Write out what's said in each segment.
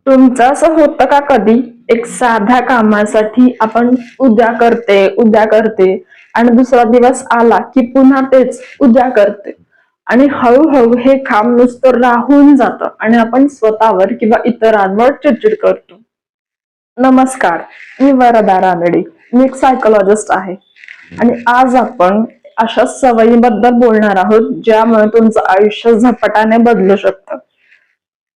तुमचं असं होतं का कधी एक साध्या कामासाठी आपण उद्या करते आणि दुसरा दिवस आला की पुन्हा तेच उद्या करते आणि हळूहळू हे काम नुसतं राहून जातं आणि आपण स्वतःवर किंवा इतरांवर चिडचिड करतो. नमस्कार, मी वरदा रानडे. मी एक सायकोलॉजिस्ट आहे आणि आज आपण अशा सवयीबद्दल बोलणार आहोत ज्यामुळे तुमचं आयुष्य झपाट्याने बदलू शकतं.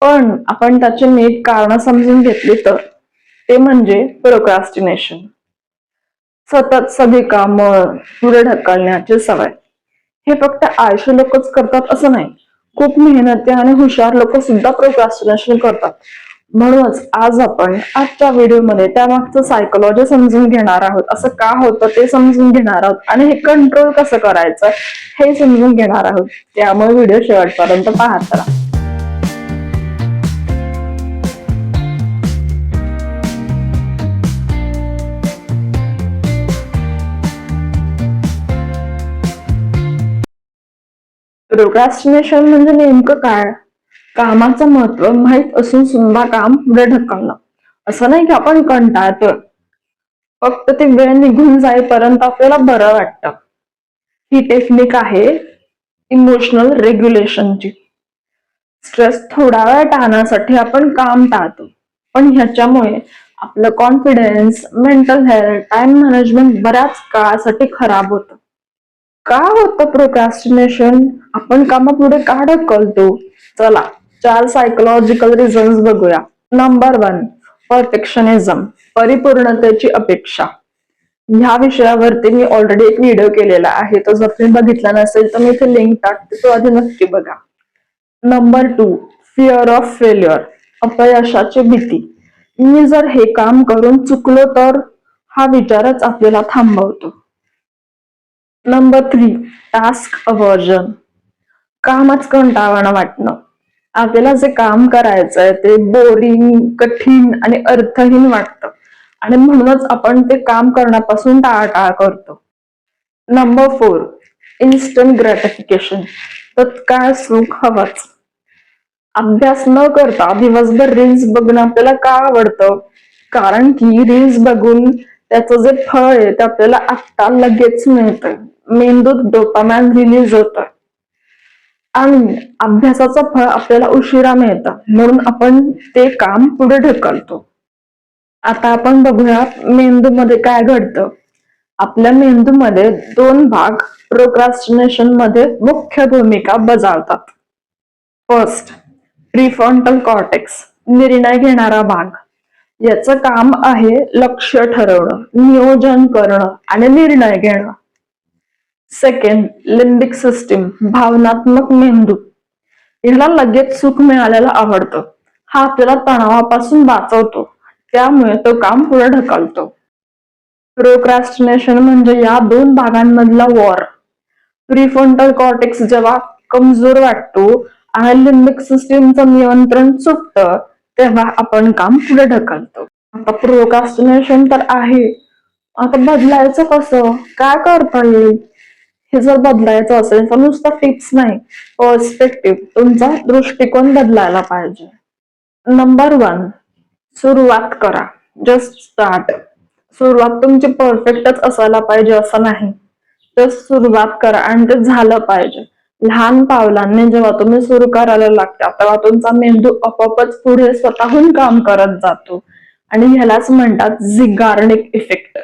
पण आपण त्याची नीट कारणं समजून घेतली तर ते म्हणजे प्रोक्रॅस्टिनेशन. सतत सगळी कामं पुढे ढकलण्याची सवय. हे फक्त आळशी लोकच करतात असं नाही. खूप मेहनती आणि हुशार लोक सुद्धा प्रोक्रॅस्टिनेशन करतात. म्हणूनच आज आपण आजच्या व्हिडिओमध्ये त्यामागचं सायकोलॉजी समजून घेणार आहोत. असं का होतं ते समजून घेणार आहोत आणि हे कंट्रोल कसं करायचं हे समजून घेणार आहोत. त्यामुळे व्हिडिओ शेवटपर्यंत पाहत राहा. प्रोक्रॅस्टिनेशन म्हणजे नेमकं काय? कामाचं महत्व माहीत असून सुद्धा काम पुढे ढकलणं. असं नाही की आपण कंटाळतोय, फक्त ती वेळ निघून जाईपर्यंत आपल्याला बरं वाटतं. ही टेक्निक आहे इमोशनल रेग्युलेशनची. स्ट्रेस थोडा वेळ टाळण्यासाठी आपण काम टाळतो, पण ह्याच्यामुळे आपलं confidence, mental health, time management बऱ्याच काळासाठी खराब होतं. का होतं प्रोक्रॅस्टिनेशन? आपण कामापुढे का ढकलतो? चला 4 सायकोलॉजिकल रिझन्स बघूया. नंबर 1, परफेक्शनिझम, परिपूर्णतेची अपेक्षा. ह्या विषयावरती मी ऑलरेडी एक व्हिडिओ केलेला आहे, तो जर तुम्ही बघितला नसेल तर मी इथे लिंक टाकते, तो आधी नक्की बघा. नंबर 2, फिअर ऑफ फेल्युअर, अपयशाची भीती. मी जर हे काम करून चुकलो तर, हा विचारच आपल्याला थांबवतो. नंबर 3, टास्क अव्हर्जन, कामच कंटाळवाणं वाटणं. आपल्याला जे काम करायचंय ते बोरिंग, कठीण आणि अर्थहीन वाटतं आणि म्हणूनच आपण ते काम करण्यापासून टाळाटाळ करतो. नंबर 4, इन्स्टंट ग्रॅटिफिकेशन, तत्काळ सुख हवंच. अभ्यास न करता दिवसभर रील्स बघणं आपल्याला का आवडतं? कारण की रील्स बघून त्याचं जे फळ आहे ते आपल्याला आत्ता लगेच मिळतं. मेंदूत डोपामाइन रिलीज होतं आणि अभ्यासाचं फळ आपल्याला उशिरा मिळतं, म्हणून आपण ते काम पुढे ढकलतो. आता आपण बघूया मेंदूमध्ये काय घडतं. आपल्या मेंदूमध्ये 2 भाग प्रोक्रॅस्टिनेशन मध्ये मुख्य भूमिका बजावतात. फर्स्ट, प्रीफ्रंटल कॉर्टेक्स, निर्णय घेणारा भाग. याचं काम आहे लक्ष्य ठरवणं, नियोजन करणं आणि निर्णय घेणं. सेकंड, लिम्बिक सिस्टीम, भावनात्मक मेंदू. याला लगेच सुख मिळालेलं आवडतं. हा आपल्याला तणावापासून वाचवतो, त्यामुळे तो काम पुढे ढकलतो. प्रोक्रॅस्टिनेशन म्हणजे या 2 भागांमधला वॉर. प्रीफ्रंटल कॉर्टेक्स जेव्हा कमजोर वाटतो आणि लिम्बिक सिस्टीमचं नियंत्रण सुटतं, तेव्हा आपण काम पुढे ढकलतो. आता प्रोक्रॅस्टिनेशन तर आहे, आता बदलायचं कसं? काय करता येईल? हे जर बदलायचं असेल तर नुसतं टिप्स नाही, पर्स्पेक्टिव्ह, तुमचा दृष्टिकोन बदलायला पाहिजे. नंबर 1, सुरुवात करा. Just start. सुरुवात तुमची परफेक्टच असायला पाहिजे असं नाही, तर सुरुवात करा आणि ते झालं पाहिजे. लहान पावलांनी जेव्हा तुम्ही सुरू करायला लागता तेव्हा तुमचा मेंदू आपोआपच पुढे स्वतःहून काम करत जातो आणि ह्यालाच म्हणतात झिगार्निक इफेक्ट.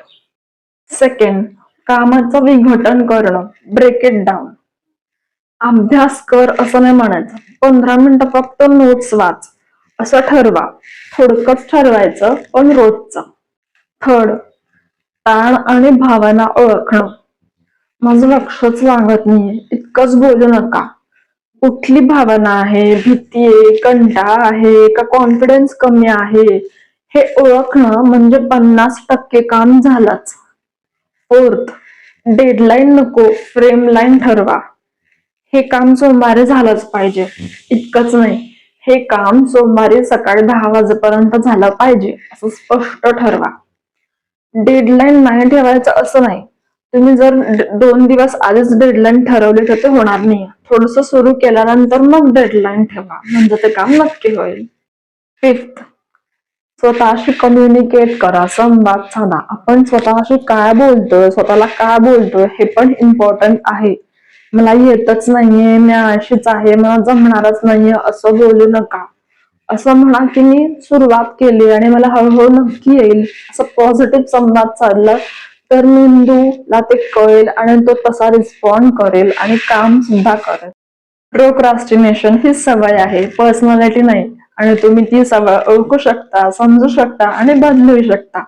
सेकंड, कामाचं विघटन करणं, ब्रेक इट डाऊन. अभ्यास कर असं नाही म्हणायचं, 15 मिनिटं फक्त नोट्स वाच असं ठरवा. थोडकंच ठरवायचं पण रोजचं. थर्ड, ताण आणि भावना ओळखणं. माझं लक्षच लागत नाहीये, इतकंच बोलू नका. कुठली भावना आहे? भीती आहे, कंटाळा आहे का कॉन्फिडन्स कमी आहे? हे ओळखणं म्हणजे 50% काम झालंच. फोर्थ, डेडलाईन नको, फ्रेम लाईन ठरवा. हे काम सोमवारी झालंच पाहिजे, इतकंच नाही, हे काम सोमवारी सकाळी 10 वाजेपर्यंत झालं पाहिजे असं स्पष्ट ठरवा. डेडलाईन नाही ठेवायचं असं नाही, तुम्ही जर 2 दिवस आधीच डेडलाईन ठरवली तर ते होणार नाही. थोडस सुरू केल्यानंतर मग डेडलाईन ठेवा, म्हणजे ते काम नक्की होईल. फिफ्थ, स्वतःशी कम्युनिकेट करा, संवाद साधा. आपण स्वतःशी काय बोलतोय, स्वतःला काय बोलतोय हे पण इम्पॉर्टंट आहे. मला येतच नाहीये, मी अशीच आहे, मला जमणारच नाहीये असं बोलू नका. असं म्हणा की मी सुरुवात केली आणि मला हळूहळू नक्की येईल, असं पॉझिटिव्ह संवाद साधला तर मेंदूला ते कळेल आणि तो तसा रिस्पॉन्ड करेल आणि काम सुद्धा करेल. प्रोक्रास्टिनेशन ही सवय आहे, पर्सनॅलिटी नाही. आणि तुम्ही ती सवय ओळखू शकता, समजू शकता आणि बदलू शकता.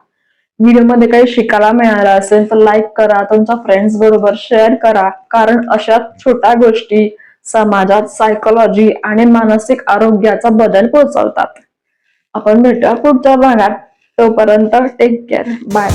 व्हिडिओमध्ये काही शिकायला मिळालं असेल तर लाईक करा, तुमच्या फ्रेंड्स बरोबर शेअर करा, कारण अशा छोट्या गोष्टी समाजात सायकोलॉजी आणि मानसिक आरोग्याचा बदल पोहोचवतात. आपण भेटूया पुढच्या भागात. तोपर्यंत टेक केअर, बाय.